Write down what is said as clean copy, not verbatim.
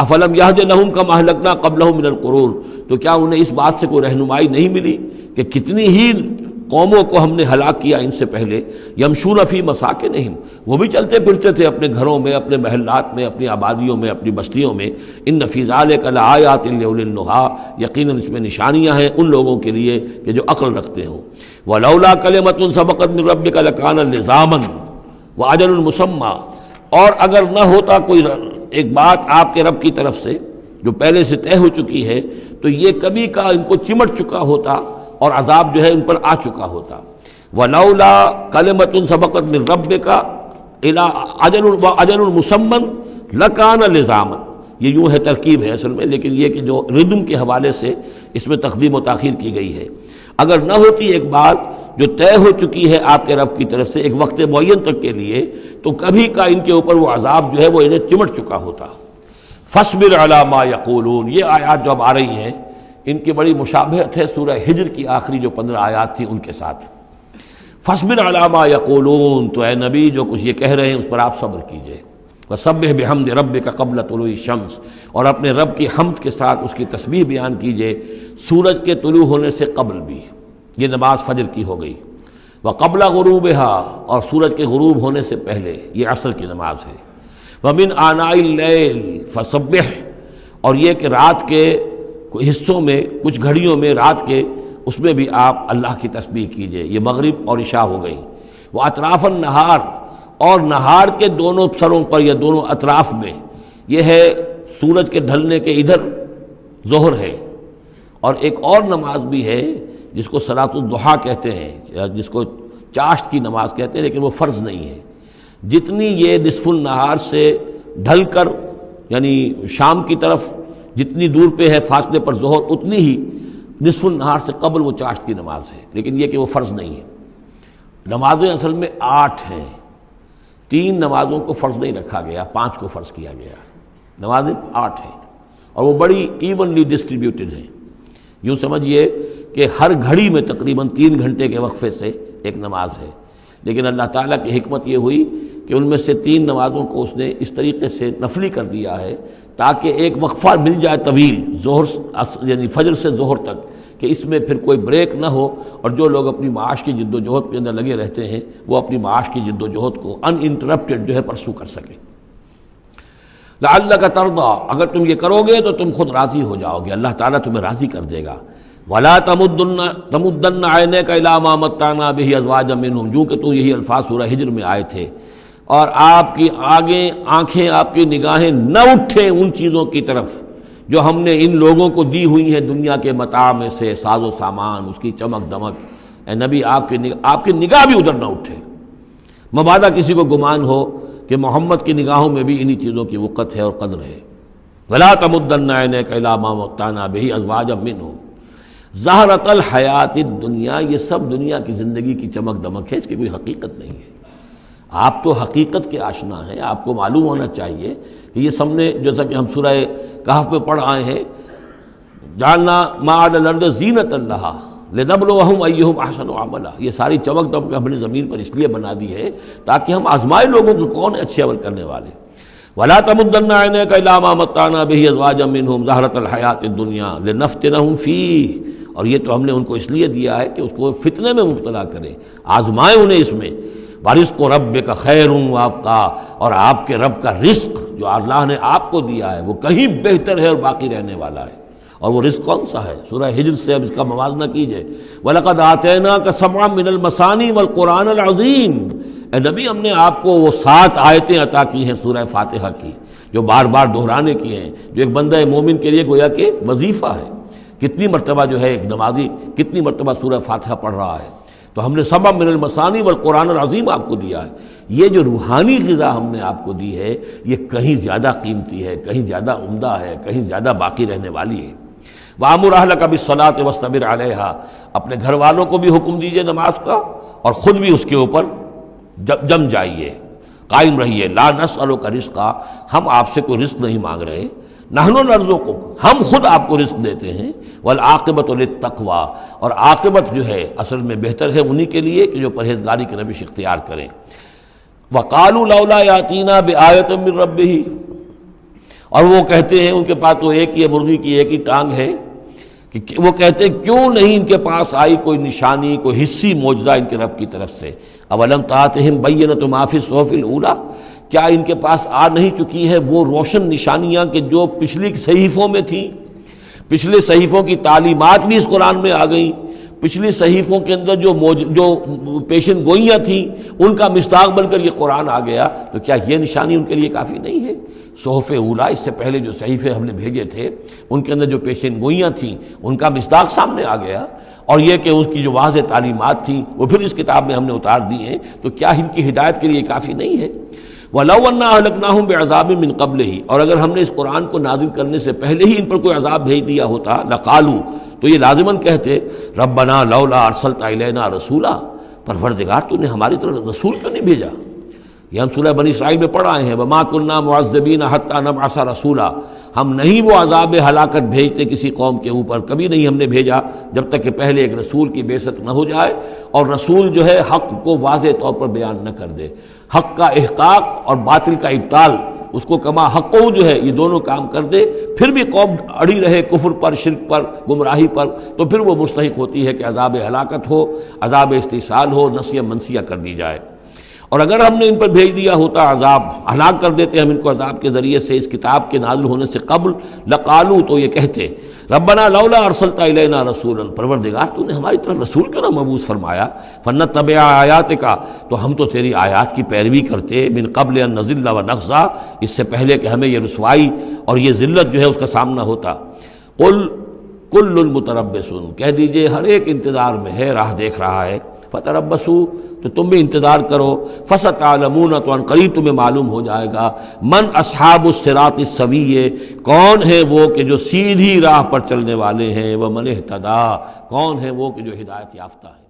افلم یہد لہم کما اہلکنا قبلہم من القرون، تو کیا انہیں اس بات سے کوئی رہنمائی نہیں ملی کہ کتنی ہی قوموں کو ہم نے ہلاک کیا ان سے پہلے، یمشون فی مساکنہم، وہ بھی چلتے پھرتے تھے اپنے گھروں میں، اپنے محلات میں، اپنی آبادیوں میں، اپنی بستیوں میں۔ ان فی ذلک لآیات لأولی النہی، یقیناً اس میں نشانیاں ہیں ان لوگوں کے لیے کہ جو عقل رکھتے ہوں۔ ولولا کلمۃ سبقت من ربک لکان لزاما واجل مسمى، اور اگر نہ ہوتا کوئی ایک بات آپ کے رب کی طرف سے جو پہلے سے طے ہو چکی ہے، تو یہ کبھی کا ان کو چمٹ چکا ہوتا اور عذاب جو ہے ان پر آ چکا ہوتا۔ وَلَوْلَا كَلِمَةٌ سَبَقَتْ مِنْ رَبِّكَ إِلَىٰ أَجَلٌ مُّسَمًّى لَكَانَ لِزَامًا، یہ یوں ہے ترکیب ہے اصل میں، لیکن یہ کہ جو ردم کے حوالے سے اس میں تقدیم و تاخیر کی گئی ہے۔ اگر نہ ہوتی ایک بات جو طے ہو چکی ہے آپ کے رب کی طرف سے ایک وقت معین تک کے لیے، تو کبھی کا ان کے اوپر وہ عذاب جو ہے وہ انہیں چمٹ چکا ہوتا۔ فَاصْبِرْ عَلَىٰ مَا يَقُولُونَ، یہ آیات جو اب آ رہی ہیں ان کی بڑی مشابہت ہے سورہ ہجر کی آخری جو 15 آیات تھی ان کے ساتھ۔ فَاصْبِرْ عَلَىٰ مَا يَقُولُونَ، تو اے نبی جو کچھ یہ کہہ رہے ہیں اس پر آپ صبر کیجئے۔ وَسَبِّحْ بِحَمْدِ رَبِّكَ قَبْلَ طُلُوعِ الشَّمْسِ، اور اپنے رب کی حمد کے ساتھ اس کی تسبیح بیان کیجئے سورج کے طلوع ہونے سے قبل بھی، یہ نماز فجر کی ہو گئی۔ وَقَبْلَ غُرُوبِهَا، اور سورج کے غروب ہونے سے پہلے، یہ عصر کی نماز ہے۔ وَمِنْ آنَاءِ اللَّيْلِ فَسَبِّحْ، اور یہ کہ رات کے حصوں میں، کچھ گھڑیوں میں رات کے، اس میں بھی آپ اللہ کی تسبیح کیجئے، یہ مغرب اور عشاء ہو گئی۔ وَأَطْرَافَ النَّهَارِ، اور نہار کے دونوں سروں پر یا دونوں اطراف میں، یہ ہے سورج کے ڈھلنے کے ادھر ظہر ہے، اور ایک اور نماز بھی ہے جس کو صلاۃ الضحیٰ کہتے ہیں، یا جس کو چاشت کی نماز کہتے ہیں، لیکن وہ فرض نہیں ہے۔ جتنی یہ نصف النہار سے ڈھل کر یعنی شام کی طرف جتنی دور پہ ہے فاصلے پر ظہر، اتنی ہی نصف النہار سے قبل وہ چاشت کی نماز ہے، لیکن یہ کہ وہ فرض نہیں ہے۔ نمازیں اصل میں 8 ہیں، 3 نمازوں کو فرض نہیں رکھا گیا، 5 کو فرض کیا گیا۔ نمازیں 8 ہیں اور وہ بڑی ایونلی ڈسٹریبیوٹڈ ہیں۔ یوں سمجھیے کہ ہر گھڑی میں تقریباً 3 گھنٹے کے وقفے سے ایک نماز ہے، لیکن اللہ تعالیٰ کی حکمت یہ ہوئی کہ ان میں سے 3 نمازوں کو اس نے اس طریقے سے نفلی کر دیا ہے تاکہ ایک وقفہ مل جائے طویل، ظہر یعنی فجر سے ظہر تک، کہ اس میں پھر کوئی بریک نہ ہو، اور جو لوگ اپنی معاش کی جد و جہد کے اندر لگے رہتے ہیں وہ اپنی معاش کی جد و جہد کو ان انٹرپٹڈ جو ہے پرسو کر سکیں۔ لعلک ترضیٰ، اگر تم یہ کرو گے تو تم خود راضی ہو جاؤ گے، اللہ تعالیٰ تمہیں راضی کر دے گا۔ ولا تمدن عینیک الی ما متعنا بہ ازواجا منہم، جو کہ تو یہی الفاظ سورہ ہجر میں آئے تھے، اور آپ کی آنکھیں، آپ کی نگاہیں نہ اٹھیں ان چیزوں کی طرف جو ہم نے ان لوگوں کو دی ہوئی ہیں دنیا کے متاع میں سے، ساز و سامان، اس کی چمک دمک۔ اے نبی آپ کی نگاہ بھی ادھر نہ اٹھے، مبادا کسی کو گمان ہو کہ محمد کی نگاہوں میں بھی انہی چیزوں کی وقت ہے اور قدر ہے۔ ولا تمدن عینیک الی ما متعنا بہ ازواجا منہم زہرۃ الحیات الدنیا، یہ سب دنیا کی زندگی کی چمک دمک ہے، اس کی کوئی حقیقت نہیں ہے۔ آپ تو حقیقت کے آشنا ہیں، آپ کو معلوم ہونا چاہیے کہ یہ سب نے، جیسا کہ ہم سورہ کہف میں پڑھ آئے ہیں، جعلنا ما علی الارض زینۃ لہا لنبلوہم ایہم احسن عملا، یہ ساری چمک دمک ہم نے زمین پر اس لیے بنا دی ہے تاکہ ہم آزمائے لوگوں کو کون ہے اچھے عمل کرنے والے۔ ولا تمدن عینیک الی ما متعنا بہ ازواجا منہم زہرۃ الحیات الدنیا لنفتنہم فیہ، اور یہ تو ہم نے ان کو اس لیے دیا ہے کہ اس کو فتنے میں مبتلا کریں، آزمائیں انہیں اس میں۔ وَرِزْقُ رَبِّكَ خَيْرٌ وَأَبْقَىٰ، اور آپ کے رب کا رزق جو اللہ نے آپ کو دیا ہے وہ کہیں بہتر ہے اور باقی رہنے والا ہے۔ اور وہ رزق کون سا ہے؟ سورہ ہجر سے اب اس کا موازنہ کیجئے۔ وَلَقَدْ آتَيْنَاكَ سَبْعًا مِّنَ الْمَثَانِي وَالْقُرْآنِ الْعَظِيمِ، اے نبی ہم نے آپ کو وہ 7 آیتیں عطا کی ہیں سورہ فاتحہ کی، جو بار بار دہرانے کی ہیں، جو ایک بندہ مومن کے لیے گویا کہ وظیفہ ہے۔ کتنی مرتبہ جو ہے ایک نمازی کتنی مرتبہ سورہ فاتحہ پڑھ رہا ہے، تو ہم نے سبع من المثانی والقرآن العظیم آپ کو دیا ہے۔ یہ جو روحانی غذا ہم نے آپ کو دی ہے یہ کہیں زیادہ قیمتی ہے، کہیں زیادہ عمدہ ہے، کہیں زیادہ باقی رہنے والی ہے۔ وَأَمُرْ أَهْلَكَ بِالصَّلَاةِ وَاصْطَبِرْ عَلَيْهَا، اپنے گھر والوں کو بھی حکم دیجئے نماز کا اور خود بھی اس کے اوپر جم جائیے، قائم رہیے۔ لا نسألک رزقا، ہم آپ سے کوئی رزق نہیں مانگ رہے، نحن نرزقک، ہم خود آپ کو رزق دیتے ہیں۔ والعاقبۃ للتقویٰ، اور عاقبت جو ہے اصل میں بہتر ہے انہی کے لیے کہ جو پرہیزگاری کی روش اختیار کریں۔ وقالوا لولا یاتینا بآیۃ من ربہ، اور وہ کہتے ہیں ان کے پاس تو ایک ہی مرغی کی ایک ہی ٹانگ ہے، کہ وہ کہتے ہیں کیوں نہیں ان کے پاس آئی کوئی نشانی، کوئی حصی معجزہ ان کے رب کی طرف سے۔ اولم تاتہم بینۃ ما فی الصحف الاولی، کیا ان کے پاس آ نہیں چکی ہے وہ روشن نشانیاں کہ جو پچھلی صحیفوں میں تھیں؟ پچھلے صحیفوں کی تعلیمات بھی اس قرآن میں آ گئیں، پچھلی صحیفوں کے اندر جو پیشن گوئیاں تھیں ان کا مصداق بن کر یہ قرآن آ گیا، تو کیا یہ نشانی ان کے لیے کافی نہیں ہے؟ صحف اولیٰ، اس سے پہلے جو صحیفے ہم نے بھیجے تھے ان کے اندر جو پیشن گوئیاں تھیں ان کا مصداق سامنے آ گیا، اور یہ کہ اس کی جو واضح تعلیمات تھیں وہ پھر اس کتاب میں ہم نے اتار دی ہیں، تو کیا ان کی ہدایت کے لیے کافی نہیں ہے؟ وَلَوْ أَنَّا أَهْلَكْنَاهُمْ بِعَذَابٍ مِّن قَبْلِهِ، اور اگر ہم نے اس قرآن کو نازل کرنے سے پہلے ہی ان پر کوئی عذاب بھیج دیا ہوتا، لَقَالُوا، تو یہ لازماً کہتے رَبَّنَا لَوْلَا أَرْسَلْتَ إِلَيْنَا رَسُولًا، پروردگار تو نے ہماری طرف رسول کیوں نہیں بھیجا؟ یہ ہم سورہ بنی اسرائیل میں پڑھ آئے ہیں، وَمَا كُنَّا مُعَذِّبِينَ حَتَّىٰ نَبْعَثَ رَسُولًا، ہم نہیں وہ عذاب ہلاکت بھیجتے کسی قوم کے اوپر، کبھی نہیں ہم نے بھیجا جب تک کہ پہلے ایک رسول کی بعثت نہ ہو جائے، اور رسول جو ہے حق کو واضح طور پر بیان نہ کر دے، حق کا احقاق اور باطل کا ابطال، اس کو کما حق جو ہے یہ دونوں کام کر دے، پھر بھی قوم اڑی رہے کفر پر، شرک پر، گمراہی پر، تو پھر وہ مستحق ہوتی ہے کہ عذاب ہلاکت ہو، عذاب استحصال ہو، نسیہ منسیہ کر دی جائے۔ اور اگر ہم نے ان پر بھیج دیا ہوتا عذاب، ہلاک کر دیتے ہم ان کو عذاب کے ذریعے سے اس کتاب کے نازل ہونے سے قبل، لقالو، تو یہ کہتے ربنا لولا ارسلت الینا رسولا، پروردگار تو نے ہماری طرف رسول کیوں نہ مبعوث فرمایا، فنتبع آیاتک، تو ہم تو تیری آیات کی پیروی کرتے، من قبل ان نذل ونخزى، اس سے پہلے کہ ہمیں یہ رسوائی اور یہ ذلت جو ہے اس کا سامنا ہوتا۔ قل کل متربص، کہہ دیجئے ہر ایک انتظار میں ہے، راہ دیکھ رہا ہے، فتربصوا، تو تم بھی انتظار کرو، فستعلمون، تو ان قریب تمہیں معلوم ہو جائے گا، من اصحاب الصراط السوی، کون ہے وہ کہ جو سیدھی راہ پر چلنے والے ہیں، ومن اہتدی، کون ہے وہ کہ جو ہدایت یافتہ ہے۔